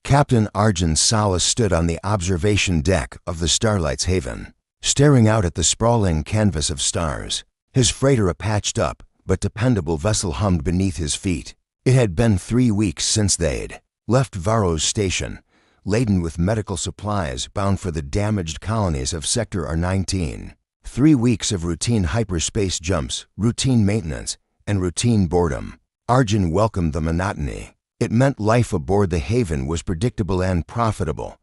Captain Arjun Salas stood on the observation deck of the Starlight's haven, staring out at the sprawling canvas of stars. His freighter, a patched up but dependable vessel, hummed beneath his feet. It had been 3 weeks since they'd left Varro's station, laden with medical supplies bound for the damaged colonies of Sector R19. 3 weeks of routine hyperspace jumps, routine maintenance, and routine boredom. Arjun welcomed the monotony. It meant life aboard the Haven was predictable and profitable.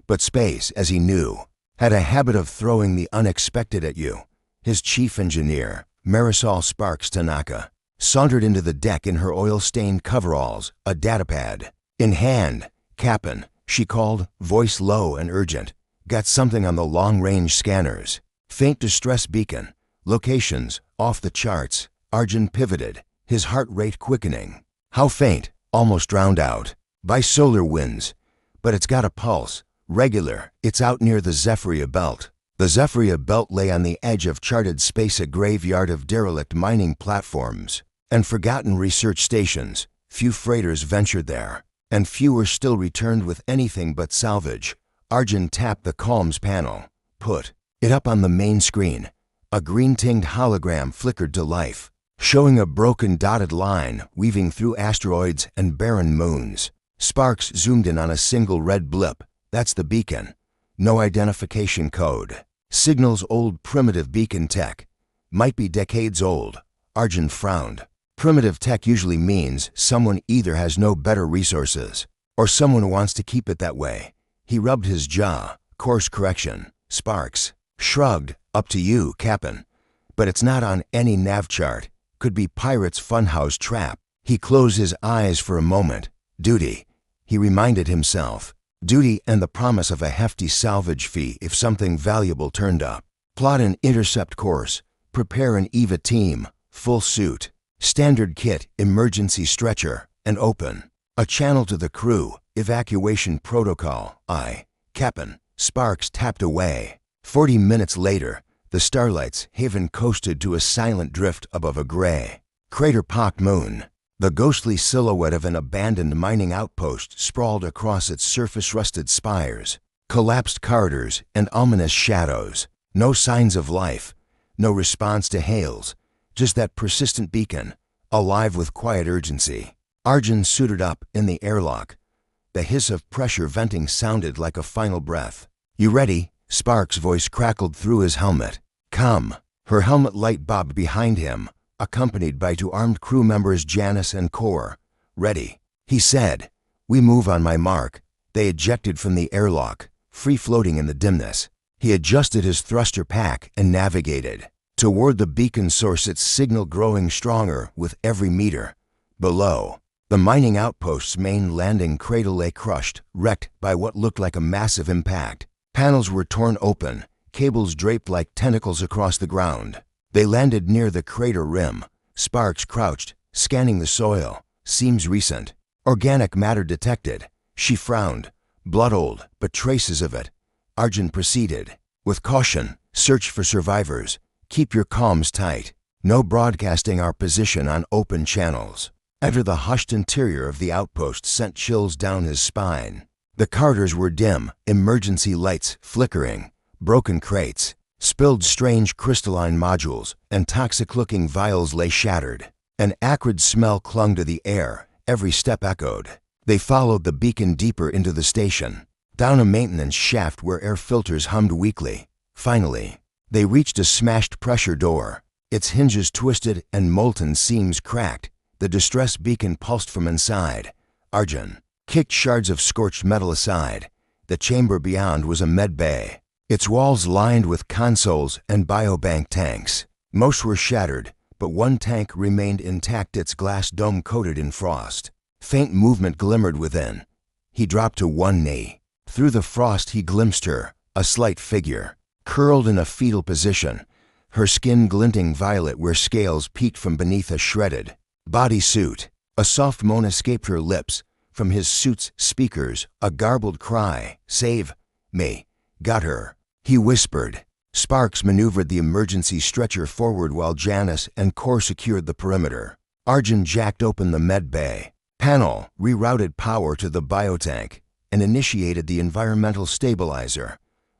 But space, as he knew, had a habit of throwing the unexpected at you. His chief engineer, Marisol Sparks Tanaka, sauntered into the deck in her oil-stained coveralls, a datapad in hand. "Cap'n," she called, voice low and urgent. "Got something on the long-range scanners. Faint distress beacon. Locations off the charts." Arjun pivoted, his heart rate quickening. "How faint?" "Almost drowned out by solar winds. But it's got a pulse. Regular. It's out near the Zephyria Belt." The Zephyria Belt lay on the edge of charted space, a graveyard of derelict mining platforms and forgotten research stations. Few freighters ventured there, and fewer still returned with anything but salvage. Arjun tapped the comms panel, put it up on the main screen. A green-tinged hologram flickered to life, showing a broken dotted line weaving through asteroids and barren moons. Sparks zoomed in on a single red blip. "That's the beacon. No identification code. Signals old primitive beacon tech. Might be decades old." Arjun frowned. Primitive tech usually means someone either has no better resources or someone wants to keep it that way. He rubbed his jaw. "Course correction." Sparks shrugged. "Up to you, Cap'n. But it's not on any nav chart. Could be Pirate's funhouse trap." He closed his eyes for a moment. Duty, he reminded himself. Duty and the promise of a hefty salvage fee if something valuable turned up. Plot an intercept course. Prepare an EVA team. Full suit. Standard kit, emergency stretcher, and open a channel to the crew. Evacuation protocol. "Aye, Cap'n." Sparks tapped away. 40 minutes later, the Starlight's haven coasted to a silent drift above a gray, crater-pocked moon. The ghostly silhouette of an abandoned mining outpost sprawled across its surface-rusted spires, collapsed corridors, and ominous shadows. No signs of life, no response to hails, just that persistent beacon, alive with quiet urgency. Arjun suited up in the airlock. The hiss of pressure venting sounded like a final breath. "You ready?" Sparks' voice crackled through his helmet. "Come." Her helmet light bobbed behind him, accompanied by 2 armed crew members, Janice and Core. "Ready," he said. "We move on my mark." They ejected from the airlock, free-floating in the dimness. He adjusted his thruster pack and navigated toward the beacon source, its signal growing stronger with every meter. Below, the mining outpost's main landing cradle lay crushed, wrecked by what looked like a massive impact. Panels were torn open, cables draped like tentacles across the ground. They landed near the crater rim. Sparks crouched, scanning the soil. "Seems recent. Organic matter detected." She frowned. "Blood old, but traces of it." Arjun proceeded. "With caution, search for survivors. Keep your comms tight. No broadcasting our position on open channels." Enter the hushed interior of the outpost sent chills down his spine. The corridors were dim, emergency lights flickering. Broken crates, spilled strange crystalline modules, and toxic-looking vials lay shattered. An acrid smell clung to the air. Every step echoed. They followed the beacon deeper into the station, down a maintenance shaft where air filters hummed weakly. Finally, they reached a smashed pressure door. Its hinges twisted and molten seams cracked. The distress beacon pulsed from inside. Arjun kicked shards of scorched metal aside. The chamber beyond was a med bay, its walls lined with consoles and biobank tanks. Most were shattered, but one tank remained intact, its glass dome coated in frost. Faint movement glimmered within. He dropped to one knee. Through the frost he glimpsed her, a slight figure, curled in a fetal position, her skin glinting violet where scales peeked from beneath a shredded bodysuit. A soft moan escaped her lips. From his suit's speakers, a garbled cry. "Save me." "Got her," he whispered. Sparks maneuvered the emergency stretcher forward while Janice and Core secured the perimeter. Arjun jacked open the med bay panel, rerouted power to the biotank, and initiated the environmental stabilizer.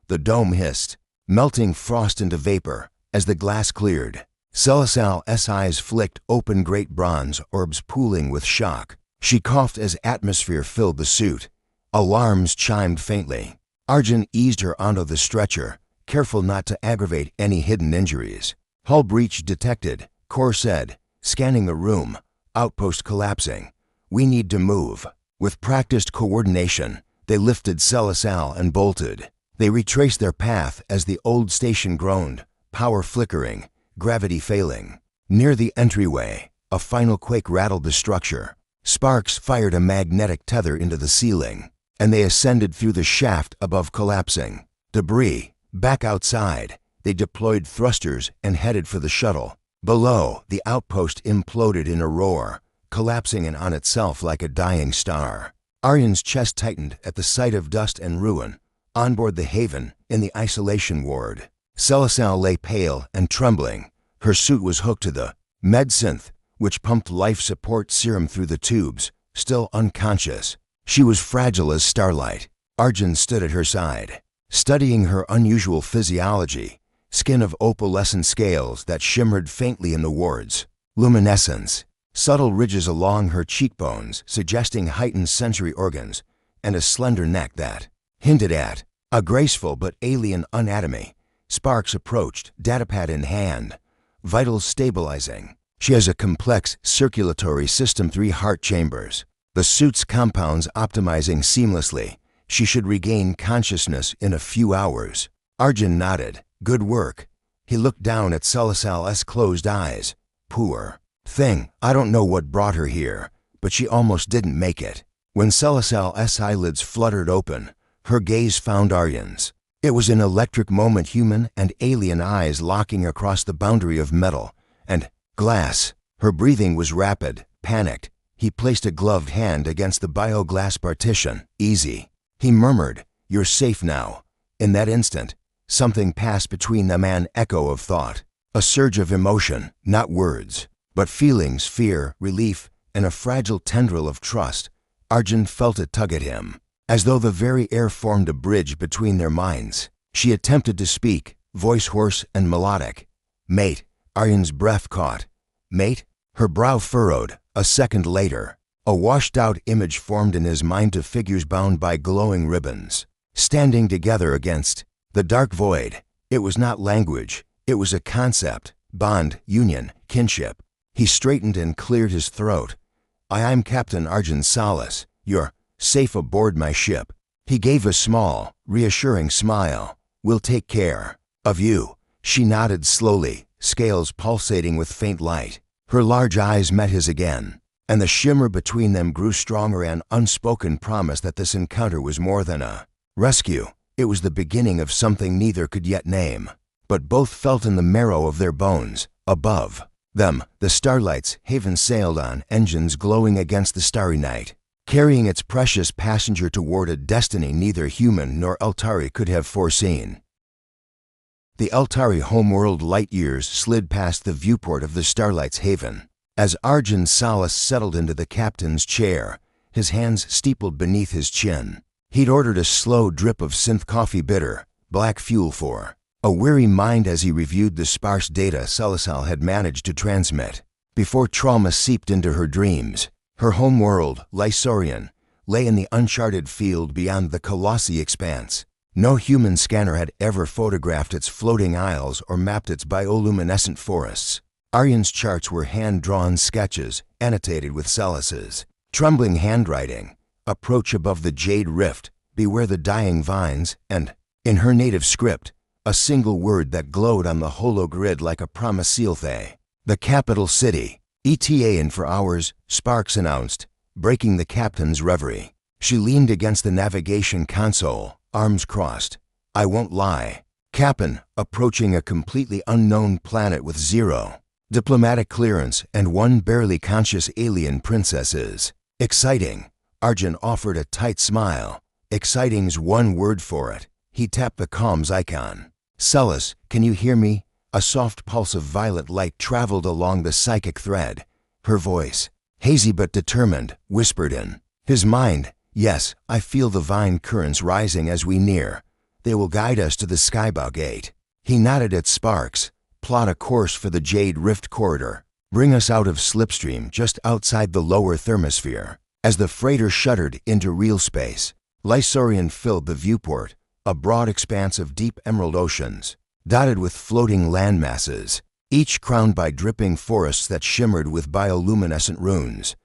The dome hissed, melting frost into vapor as the glass cleared. Salisal's eyes flicked open, great bronze orbs pooling with shock. She coughed as atmosphere filled the suit. Alarms chimed faintly. Arjun eased her onto the stretcher, careful not to aggravate any hidden injuries. Hull breach detected, Core said, scanning the room. Outpost collapsing. We need to move. With practiced coordination, they lifted Salisal and bolted. They retraced their path as the old station groaned, power flickering, gravity failing. Near the entryway, a final quake rattled the structure. Sparks fired a magnetic tether into the ceiling, and they ascended through the shaft above collapsing. Debris. Back outside, they deployed thrusters and headed for the shuttle. Below, the outpost imploded in a roar, collapsing in on itself like a dying star. Aryan's chest tightened at the sight of dust and ruin. On board the Haven, in the isolation ward, Salisal lay pale and trembling. Her suit was hooked to the med-synth, which pumped life support serum through the tubes, still unconscious. She was fragile as starlight. Arjun stood at her side, studying her unusual physiology, skin of opalescent scales that shimmered faintly in the wards, luminescence, subtle ridges along her cheekbones suggesting heightened sensory organs, and a slender neck that hinted at a graceful but alien anatomy. Sparks approached, datapad in hand, vitals stabilizing. She has a complex circulatory system, 3 heart chambers. The suit's compounds optimizing seamlessly. She should regain consciousness in a few hours. Arjun nodded. Good work. He looked down at Salisal's closed eyes. Poor thing. I don't know what brought her here, but she almost didn't make it. When Salisal's eyelids fluttered open, her gaze found Aryan's. It was an electric moment, human and alien eyes locking across the boundary of metal and glass. Her breathing was rapid, panicked. He placed a gloved hand against the bioglass partition. Easy. He murmured, "You're safe now." In that instant, something passed between them, an echo of thought, a surge of emotion, not words, but feelings, fear, relief, and a fragile tendril of trust. Arjun felt it tug at him, as though the very air formed a bridge between their minds. She attempted to speak, voice hoarse and melodic. "Mate." Aryan's breath caught. "Mate?" Her brow furrowed. A second later, a washed-out image formed in his mind of figures bound by glowing ribbons, standing together against the dark void. It was not language. It was a concept, bond, union, kinship. He straightened and cleared his throat. I'm Captain Arjun Salas. You're safe aboard my ship." He gave a small, reassuring smile. "We'll take care of you." She nodded slowly, scales pulsating with faint light. Her large eyes met his again, and the shimmer between them grew stronger, an unspoken promise that this encounter was more than a rescue. It was the beginning of something neither could yet name, but both felt in the marrow of their bones. Above them, the Starlight's Haven sailed on, engines glowing against the starry night, carrying its precious passenger toward a destiny neither human nor Eltari could have foreseen. The Eltari homeworld light years slid past the viewport of the Starlight's Haven. As Arjun Salas settled into the captain's chair, his hands steepled beneath his chin, he'd ordered a slow drip of synth coffee, bitter, black fuel for a weary mind as he reviewed the sparse data Salisal had managed to transmit. Before trauma seeped into her dreams, her homeworld, Lysorian, lay in the uncharted field beyond the Colossi expanse. No human scanner had ever photographed its floating isles or mapped its bioluminescent forests. Aryan's charts were hand-drawn sketches, annotated with Salas's trembling handwriting. Approach above the jade rift, beware the dying vines, and, in her native script, a single word that glowed on the hologrid like a promesealthe. The capital city. ETA in for hours, Sparks announced, breaking the captain's reverie. She leaned against the navigation console, arms crossed. "I won't lie. Cap'n, approaching a completely unknown planet with 0 diplomatic clearance and 1 barely conscious alien princesses. Exciting." Arjun offered a tight smile. Exciting's one word for it. He tapped the comms icon. "Celis, can you hear me?" A soft pulse of violet light traveled along the psychic thread. Her voice, hazy but determined, whispered in his mind, Yes, I feel the vine currents rising as we near. They will guide us to the skybow gate. He nodded at Sparks. Plot a course for the Jade Rift corridor. Bring us out of Slipstream just outside the lower thermosphere. As the freighter shuddered into real space, Lysorian filled the viewport, a broad expanse of deep emerald oceans, dotted with floating landmasses, each crowned by dripping forests that shimmered with bioluminescent runes.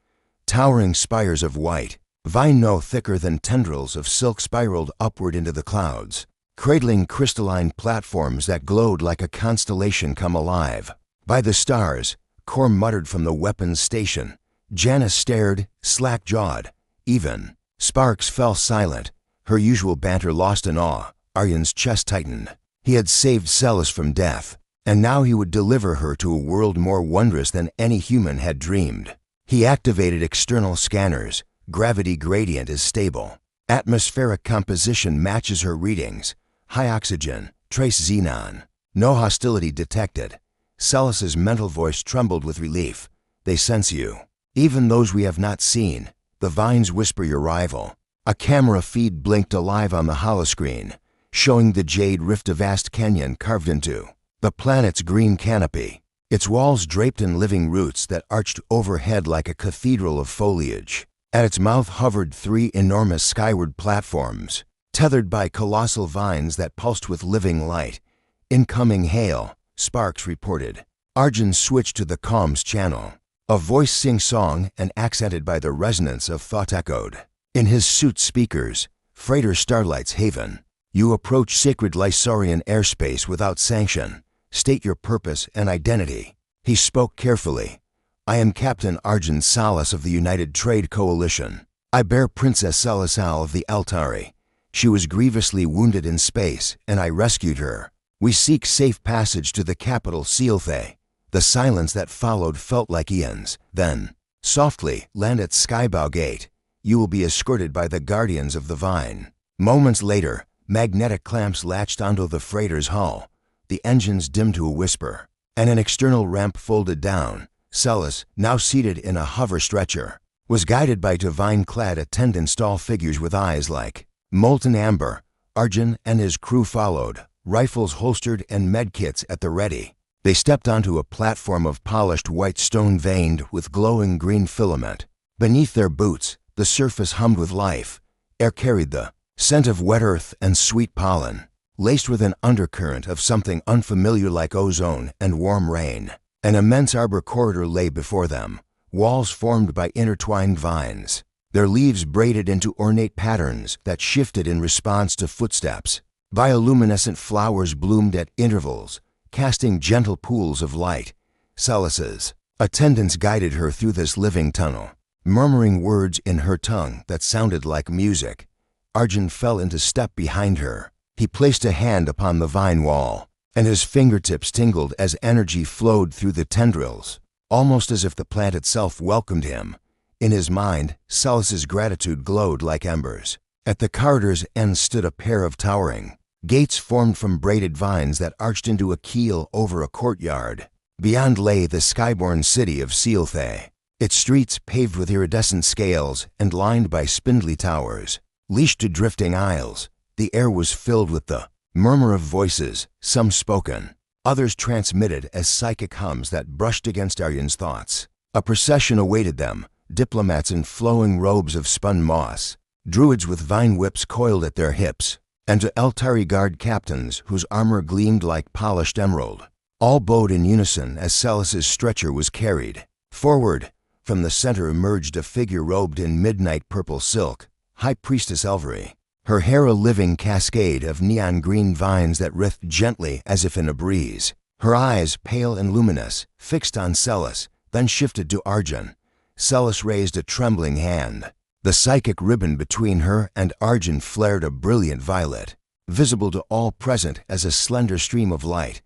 Towering spires of white, vine no thicker than tendrils of silk spiraled upward into the clouds, cradling crystalline platforms that glowed like a constellation come alive. By the stars, Cor muttered from the weapons station. Janice stared, slack-jawed. Even Sparks fell silent, her usual banter lost in awe. Aryan's chest tightened. He had saved Celis from death, and now he would deliver her to a world more wondrous than any human had dreamed. He activated external scanners. Gravity gradient is stable. Atmospheric composition matches her readings. High oxygen, trace xenon. No hostility detected. Celis's mental voice trembled with relief. They sense you. Even those we have not seen. The vines whisper your arrival. A camera feed blinked alive on the holoscreen, showing the Jade Rift, a vast canyon carved into the planet's green canopy, its walls draped in living roots that arched overhead like a cathedral of foliage. At its mouth hovered three enormous skyward platforms, tethered by colossal vines that pulsed with living light. Incoming hail, Sparks reported. Arjun switched to the comms channel. A voice sing-song and accented by the resonance of thought echoed. In his suit speakers, Freighter Starlight's Haven. You approach sacred Lysorian airspace without sanction. State your purpose and identity. He spoke carefully. I am Captain Arjun Salas of the United Trade Coalition. I bear Princess Celisal of the Altari. She was grievously wounded in space, and I rescued her. We seek safe passage to the capital Sealthay. The silence that followed felt like eons. Then, softly, land at Skybow Gate. You will be escorted by the Guardians of the Vine. Moments later, magnetic clamps latched onto the freighter's hull. The engines dimmed to a whisper, and an external ramp folded down. Celis, now seated in a hover stretcher, was guided by divine-clad attendant tall figures with eyes like molten amber. Arjun and his crew followed, rifles holstered and medkits at the ready. They stepped onto a platform of polished white stone veined with glowing green filament. Beneath their boots, the surface hummed with life. Air carried the scent of wet earth and sweet pollen, laced with an undercurrent of something unfamiliar like ozone and warm rain. An immense arbor corridor lay before them, walls formed by intertwined vines, their leaves braided into ornate patterns that shifted in response to footsteps. Bioluminescent flowers bloomed at intervals, casting gentle pools of light. Celis's attendants guided her through this living tunnel, murmuring words in her tongue that sounded like music. Arjun fell into step behind her. He placed a hand upon the vine wall, and his fingertips tingled as energy flowed through the tendrils, almost as if the plant itself welcomed him. In his mind, Celis's gratitude glowed like embers. At the corridor's end stood a pair of towering gates formed from braided vines that arched into a keel over a courtyard. Beyond lay the skyborn city of Sealthay, its streets paved with iridescent scales and lined by spindly towers. Leashed to drifting aisles, the air was filled with the murmur of voices, some spoken, others transmitted as psychic hums that brushed against Aryan's thoughts. A procession awaited them, diplomats in flowing robes of spun moss, druids with vine whips coiled at their hips, and to Altari guard captains whose armor gleamed like polished emerald. All bowed in unison as Celis's stretcher was carried. Forward, from the center emerged a figure robed in midnight purple silk, High Priestess Elvery, her hair a living cascade of neon green vines that writhed gently as if in a breeze. Her eyes, pale and luminous, fixed on Celis, then shifted to Arjun. Celis raised a trembling hand. The psychic ribbon between her and Arjun flared a brilliant violet, visible to all present as a slender stream of light.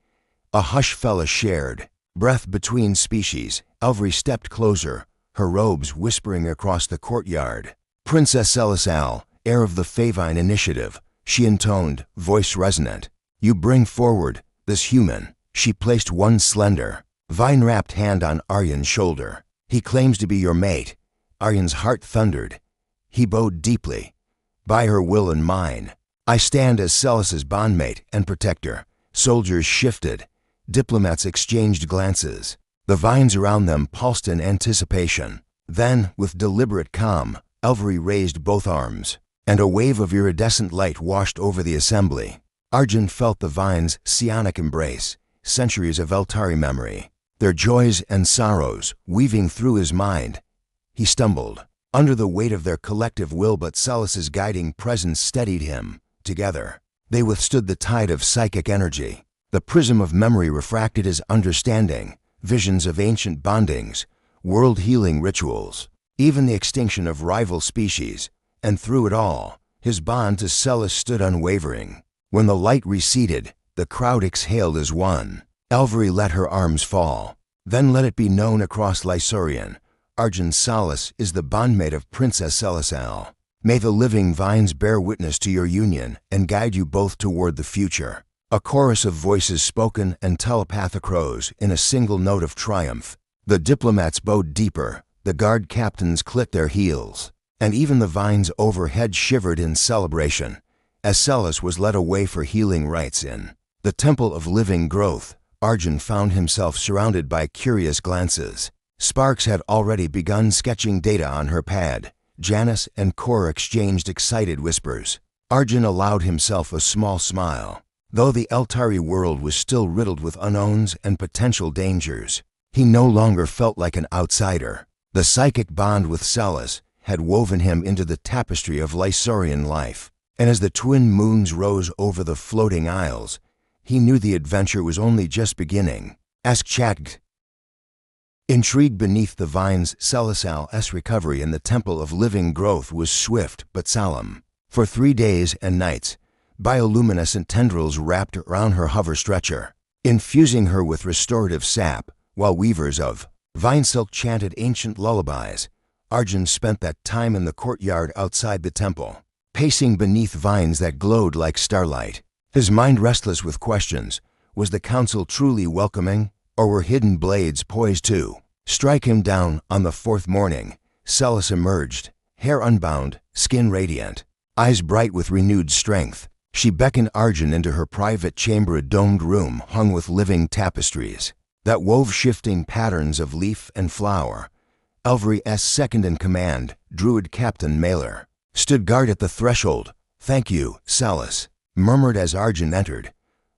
A hush fell a shared breath between species. Elvery stepped closer, her robes whispering across the courtyard. Princess Celisal, heir of the Favine Initiative, she intoned, voice resonant. You bring forward this human. She placed one slender, vine-wrapped hand on Aryan's shoulder. He claims to be your mate. Aryan's heart thundered. He bowed deeply. By her will and mine, I stand as Celis's bondmate and protector. Soldiers shifted. Diplomats exchanged glances. The vines around them pulsed in anticipation. Then, with deliberate calm, Elvery raised both arms, and a wave of iridescent light washed over the assembly. Arjun felt the vines' psionic embrace, centuries of Eltari memory, their joys and sorrows weaving through his mind. He stumbled, under the weight of their collective will, but Celis's guiding presence steadied him. Together, they withstood the tide of psychic energy. The prism of memory refracted his understanding, visions of ancient bondings, world-healing rituals, even the extinction of rival species, and through it all, his bond to Celis stood unwavering. When the light receded, the crowd exhaled as one. Elvery let her arms fall. Then let it be known across Lysorian, Arjun Celis is the bondmate of Princess Celisal. May the living vines bear witness to your union and guide you both toward the future. A chorus of voices spoken and telepathic rose in a single note of triumph. The diplomats bowed deeper, the guard captains clicked their heels, and even the vines overhead shivered in celebration, as Celis was led away for healing rites in the Temple of Living Growth. Arjun found himself surrounded by curious glances. Sparks had already begun sketching data on her pad. Janice and Kor exchanged excited whispers. Arjun allowed himself a small smile. Though the Eltari world was still riddled with unknowns and potential dangers, he no longer felt like an outsider. The psychic bond with Celis had woven him into the tapestry of Lysorian life, and as the twin moons rose over the floating isles, he knew the adventure was only just beginning. Ask Chagd. Intrigue beneath the vines, Celisal's recovery in the Temple of Living Growth was swift but solemn. For 3 days and nights, bioluminescent tendrils wrapped around her hover stretcher, infusing her with restorative sap, while weavers of vine silk chanted ancient lullabies. Arjun spent that time in the courtyard outside the temple, pacing beneath vines that glowed like starlight. His mind restless with questions. Was the council truly welcoming, or were hidden blades poised to strike him down? On the 4th morning, Celis emerged, hair unbound, skin radiant, eyes bright with renewed strength. She beckoned Arjun into her private chamber, a domed room hung with living tapestries that wove shifting patterns of leaf and flower. Elvery's second-in-command, Druid Captain Mailer, stood guard at the threshold. "Thank you, Celis," murmured as Arjun entered.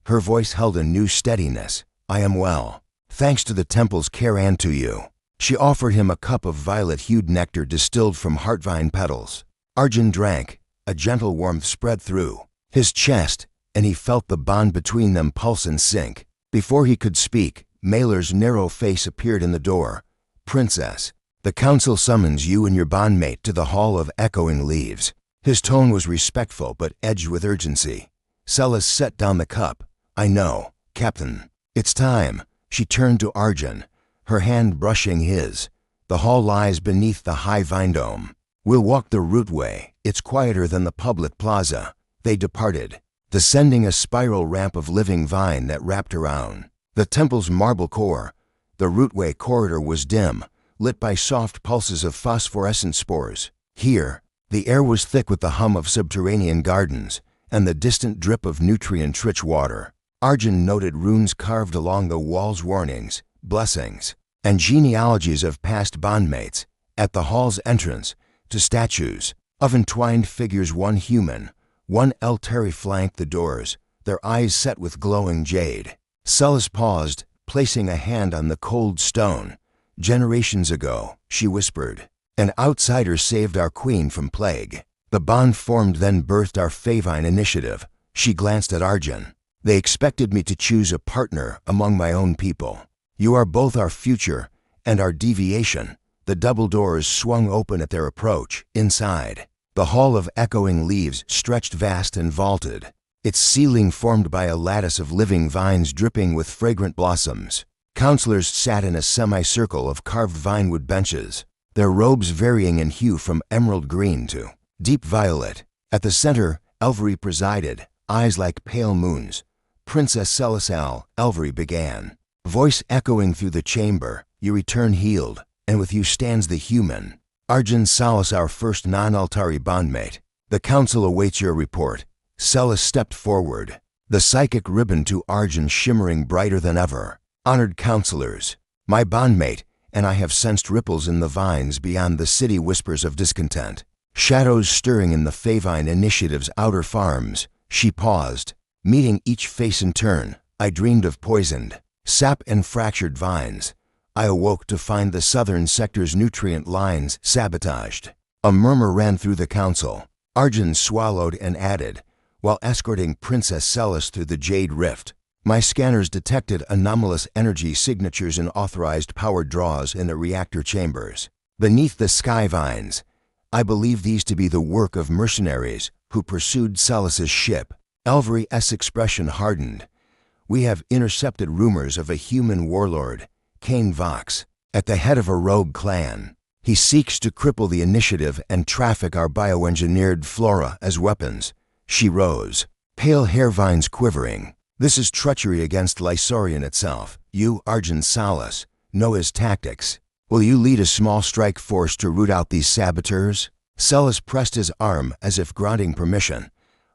Her voice held a new steadiness. "I am well, thanks to the temple's care, and to you." She offered him a cup of violet-hued nectar distilled from heartvine petals. Arjun drank. A gentle warmth spread through his chest, and he felt the bond between them pulse and sink. Before he could speak, Mailer's narrow face appeared in the door. "Princess, the council summons you and your bondmate to the Hall of Echoing Leaves." His tone was respectful but edged with urgency. Celis set down the cup. "I know, Captain. It's time." She turned to Arjun, her hand brushing his. "The hall lies beneath the high vine dome. We'll walk the rootway. It's quieter than the public plaza." They departed, descending a spiral ramp of living vine that wrapped around the temple's marble core. The rootway corridor was dim, lit by soft pulses of phosphorescent spores. Here, the air was thick with the hum of subterranean gardens and the distant drip of nutrient-rich water. Arjun noted runes carved along the walls, warnings, blessings, and genealogies of past bondmates. At the hall's entrance, to statues of entwined figures, one human, one Eltari flanked the doors, their eyes set with glowing jade. Celis paused, placing a hand on the cold stone. "Generations ago," she whispered, "an outsider saved our queen from plague. The bond formed then birthed our Favine initiative." She glanced at Arjun. "They expected me to choose a partner among my own people. You are both our future and our deviation." The double doors swung open at their approach. Inside, the Hall of Echoing Leaves stretched vast and vaulted, its ceiling formed by a lattice of living vines dripping with fragrant blossoms. Counselors sat in a semicircle of carved vinewood benches, their robes varying in hue from emerald green to deep violet. At the center, Elvery presided, eyes like pale moons. "Princess Celisal," Elvery began, voice echoing through the chamber, "you return healed, and with you stands the human Arjun Salas, our first non-Altari bondmate. The council awaits your report. Celis stepped forward, the psychic ribbon to Arjun shimmering brighter than ever. Honored counselors, my bondmate and I have sensed ripples in the vines beyond the city, whispers of discontent. Shadows stirring in the Favine Initiative's outer farms. She paused, meeting each face in turn. I dreamed of poisoned sap and fractured vines. I awoke to find the southern sector's nutrient lines sabotaged. A murmur ran through the council. Arjun swallowed and added, while escorting Princess Celis through the Jade Rift, my scanners detected anomalous energy signatures in authorized power draws in the reactor chambers. Beneath the sky vines, I believe these to be the work of mercenaries who pursued Celis's ship. Elvery's expression hardened. We have intercepted rumors of a human warlord, Kane Vox, at the head of a rogue clan. He seeks to cripple the initiative and traffic our bioengineered flora as weapons. She rose, pale hair vines quivering. This is treachery against Lysorian itself. You, Arjun Salas, know his tactics. Will you lead a small strike force to root out these saboteurs? Celis pressed his arm as if granting permission.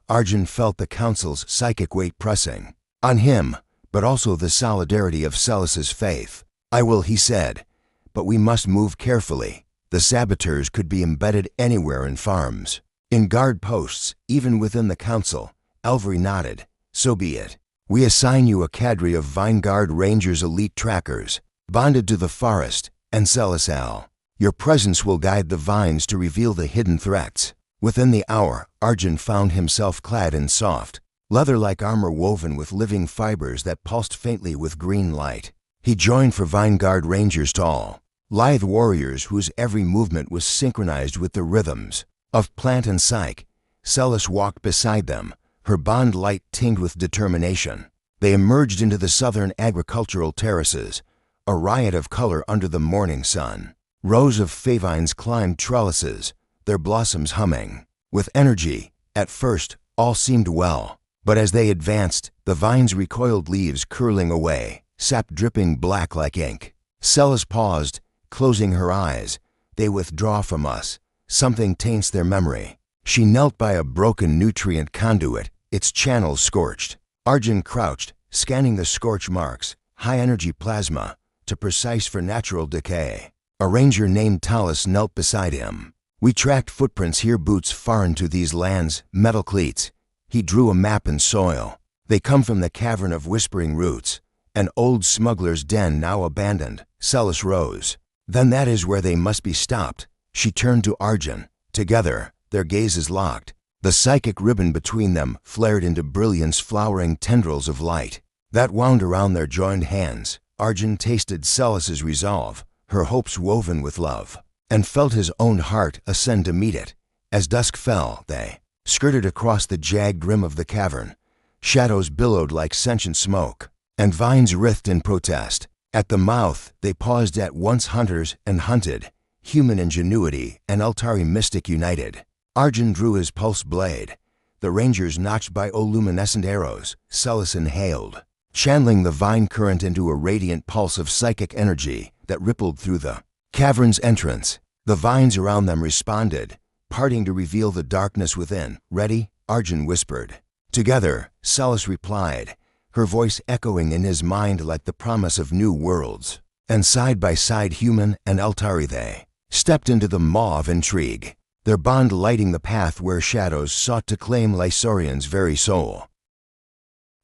Arjun felt the council's psychic weight pressing on him, but also the solidarity of Celis's faith. I will, he said, but we must move carefully. The saboteurs could be embedded anywhere in farms, in guard posts, even within the council. Elvery nodded. So be it. We assign you a cadre of Vineguard Rangers, elite trackers, bonded to the forest, and Celisal. Your presence will guide the vines to reveal the hidden threats. Within the hour, Arjun found himself clad in soft, leather-like armor woven with living fibers that pulsed faintly with green light. He joined for Vineguard Rangers, tall, lithe warriors whose every movement was synchronized with the rhythms of plant and psyche. Celis walked beside them, her bond light tinged with determination. They emerged into the southern agricultural terraces, a riot of color under the morning sun. Rows of favines climbed trellises, their blossoms humming with energy. At first, all seemed well, but as they advanced, the vines recoiled, leaves curling away, sap dripping black like ink. Celis paused, closing her eyes. They withdraw from us. Something taints their memory. She knelt by a broken nutrient conduit, its channels scorched. Arjun crouched, scanning the scorch marks, high-energy plasma, too precise for natural decay. A ranger named Talus knelt beside him. We tracked footprints here, boots far into these lands, metal cleats. He drew a map in soil. They come from the cavern of whispering roots, an old smuggler's den now abandoned. Celis rose. Then that is where they must be stopped. She turned to Arjun. Together, their gazes locked. The psychic ribbon between them flared into brilliance, flowering tendrils of light that wound around their joined hands. Arjun tasted Celis's resolve, her hopes woven with love, and felt his own heart ascend to meet it. As dusk fell, they skirted across the jagged rim of the cavern. Shadows billowed like sentient smoke, and vines writhed in protest. At the mouth, they paused, at once hunters and hunted, human ingenuity and Altari mystic united. Arjun drew his pulse blade. The rangers notched bioluminescent arrows. Celis inhaled, channeling the vine current into a radiant pulse of psychic energy that rippled through the cavern's entrance. The vines around them responded, parting to reveal the darkness within. Ready? Arjun whispered. Together, Celis replied, her voice echoing in his mind like the promise of new worlds. And side by side, human and Altari, they stepped into the maw of intrigue, their bond lighting the path where shadows sought to claim Lysorian's very soul.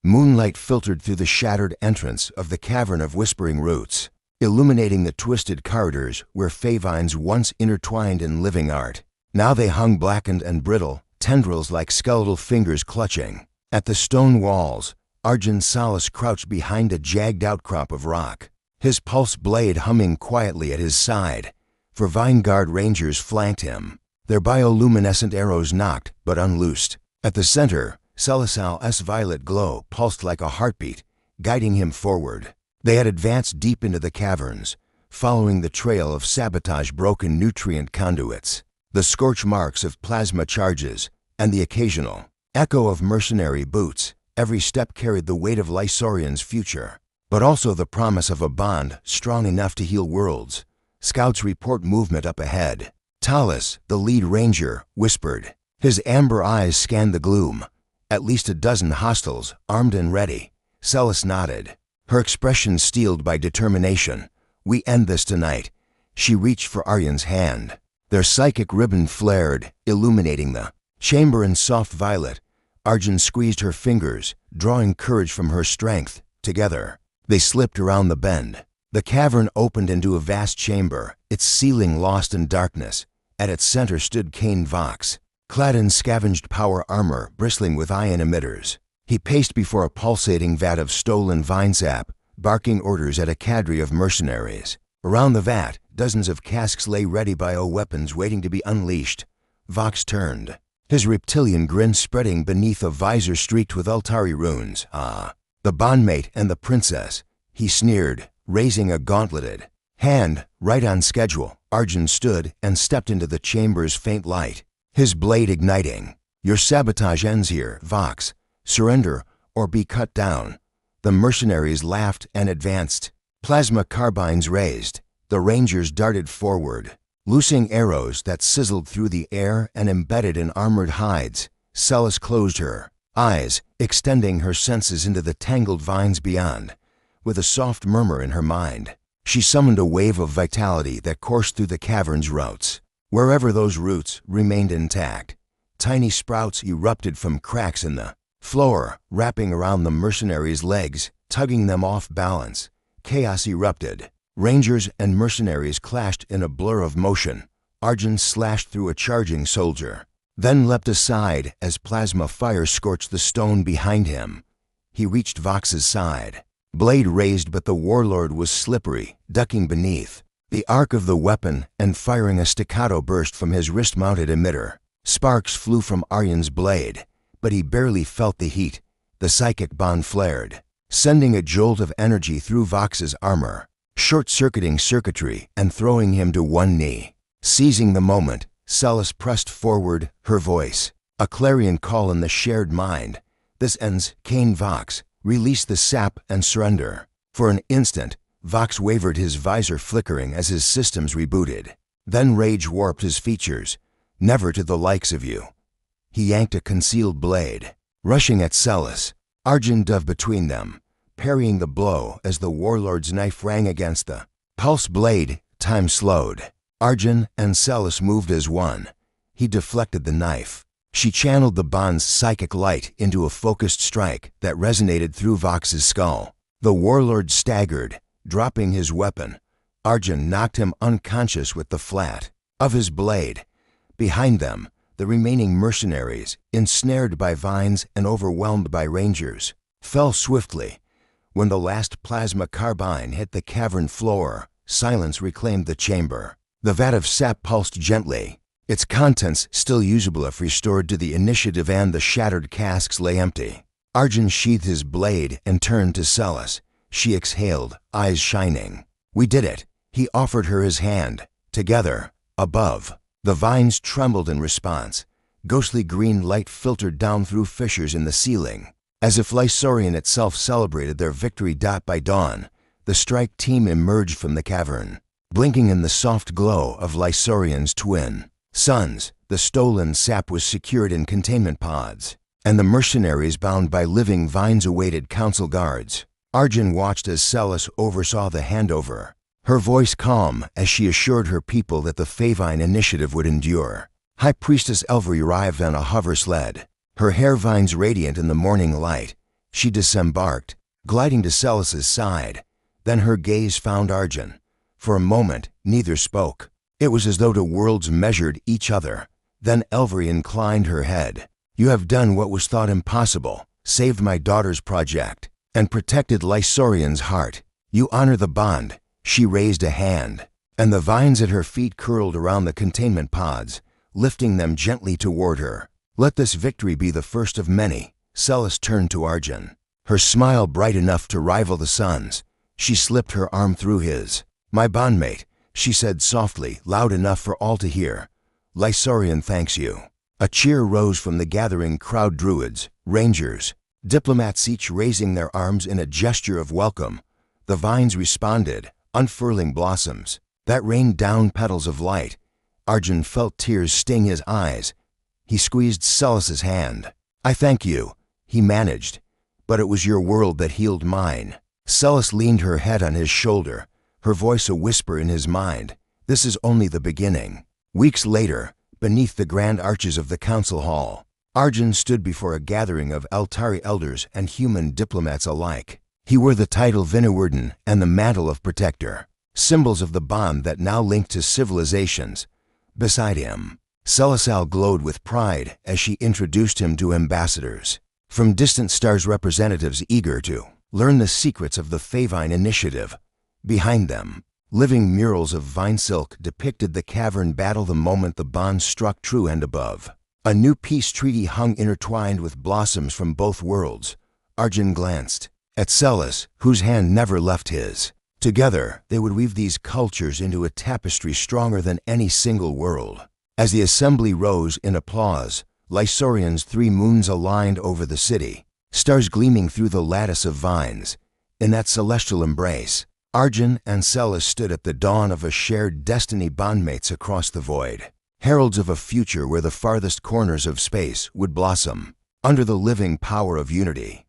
Moonlight filtered through the shattered entrance of the cavern of whispering roots, illuminating the twisted corridors where favines once intertwined in living art. Now they hung blackened and brittle, tendrils like skeletal fingers clutching at the stone walls. Arjun Salas crouched behind a jagged outcrop of rock, his pulse blade humming quietly at his side, for Vineguard Rangers flanked him. Their bioluminescent arrows knocked but unloosed. At the center, Celisal's violet glow pulsed like a heartbeat, guiding him forward. They had advanced deep into the caverns, following the trail of sabotage broken nutrient conduits, the scorch marks of plasma charges, and the occasional echo of mercenary boots. Every step carried the weight of Lysorian's future, but also the promise of a bond strong enough to heal worlds. Scouts report movement up ahead. Talus, the lead ranger, whispered. His amber eyes scanned the gloom. At least a dozen hostiles, armed and ready. Celis nodded, her expression steeled by determination. We end this tonight. She reached for Aryan's hand. Their psychic ribbon flared, illuminating the chamber in soft violet. Arjun squeezed her fingers, drawing courage from her strength. Together, they slipped around the bend. The cavern opened into a vast chamber, its ceiling lost in darkness. At its center stood Kane Vox, clad in scavenged power armor bristling with ion emitters. He paced before a pulsating vat of stolen vine sap, barking orders at a cadre of mercenaries. Around the vat, dozens of casks lay ready bioweapons waiting to be unleashed. Vox turned, his reptilian grin spreading beneath a visor streaked with Altari runes. Ah, the bondmate and the princess, he sneered, raising a gauntleted hand. Right on schedule, Arjun stood and stepped into the chamber's faint light, his blade igniting. Your sabotage ends here, Vox. Surrender or be cut down. The mercenaries laughed and advanced. Plasma carbines raised. The rangers darted forward, loosing arrows that sizzled through the air and embedded in armored hides. Celis closed her eyes, extending her senses into the tangled vines beyond. With a soft murmur in her mind, she summoned a wave of vitality that coursed through the cavern's roots. Wherever those roots remained intact, tiny sprouts erupted from cracks in the floor, wrapping around the mercenaries' legs, tugging them off balance. Chaos erupted. Rangers and mercenaries clashed in a blur of motion. Arjun slashed through a charging soldier, then leapt aside as plasma fire scorched the stone behind him. He reached Vox's side, blade raised, but the warlord was slippery, ducking beneath the arc of the weapon and firing a staccato burst from his wrist-mounted emitter. Sparks flew from Aryan's blade, but he barely felt the heat. The psychic bond flared, sending a jolt of energy through Vox's armor, short-circuiting circuitry and throwing him to one knee. Seizing the moment, Celis pressed forward, her voice a clarion call in the shared mind. This ends, Kane Vox. Release the sap and surrender. For an instant, Vox wavered, his visor flickering as his systems rebooted. Then rage warped his features. Never to the likes of you. He yanked a concealed blade, rushing at Celis. Arjun dove between them, parrying the blow as the warlord's knife rang against the pulse blade. Time slowed. Arjun and Celis moved as one. He deflected the knife. She channeled the bond's psychic light into a focused strike that resonated through Vox's skull. The warlord staggered, dropping his weapon. Arjun knocked him unconscious with the flat of his blade. Behind them, the remaining mercenaries, ensnared by vines and overwhelmed by rangers, fell swiftly. When the last plasma carbine hit the cavern floor, silence reclaimed the chamber. The vat of sap pulsed gently, its contents still usable if restored to the initiative, and the shattered casks lay empty. Arjun sheathed his blade and turned to Celis. She exhaled, eyes shining. We did it. He offered her his hand. Together, above, the vines trembled in response. Ghostly green light filtered down through fissures in the ceiling, as if Lysorian itself celebrated their victory. By dawn, the strike team emerged from the cavern, blinking in the soft glow of Lysorian's twin suns. The stolen sap was secured in containment pods, and the mercenaries bound by living vines awaited council guards. Arjun watched as Celis oversaw the handover, her voice calm as she assured her people that the Favine initiative would endure. High Priestess Elvery arrived on a hover sled, her hair vines radiant in the morning light. She disembarked, gliding to Celis's side. Then her gaze found Arjun. For a moment, neither spoke. It was as though the worlds measured each other. Then Elvery inclined her head. You have done what was thought impossible, saved my daughter's project, and protected Lysorian's heart. You honor the bond. She raised a hand, and the vines at her feet curled around the containment pods, lifting them gently toward her. Let this victory be the first of many. Celis turned to Arjun, her smile bright enough to rival the sun's. She slipped her arm through his. My bondmate, she said softly, loud enough for all to hear. Lysorian thanks you. A cheer rose from the gathering crowd, druids, rangers, diplomats, each raising their arms in a gesture of welcome. The vines responded, unfurling blossoms that rained down petals of light. Arjun felt tears sting his eyes. He squeezed Celis's hand. "I thank you," he managed, "but it was your world that healed mine." Celis leaned her head on his shoulder, her voice a whisper in his mind. This is only the beginning. Weeks later, beneath the grand arches of the council hall, Arjun stood before a gathering of Eltari elders and human diplomats alike. He wore the title Vinawardhan and the mantle of Protector, symbols of the bond that now linked to civilizations. Beside him, Celisal glowed with pride as she introduced him to ambassadors from distant stars, representatives eager to learn the secrets of the Favine initiative. Behind them, living murals of vine silk depicted the cavern battle the moment the bond struck true, and above, a new peace treaty hung intertwined with blossoms from both worlds. Arjun glanced at Celis, whose hand never left his. Together, they would weave these cultures into a tapestry stronger than any single world. As the assembly rose in applause, Lysorian's 3 moons aligned over the city, stars gleaming through the lattice of vines. In that celestial embrace, Arjun and Celis stood at the dawn of a shared destiny, bondmates across the void, heralds of a future where the farthest corners of space would blossom under the living power of unity.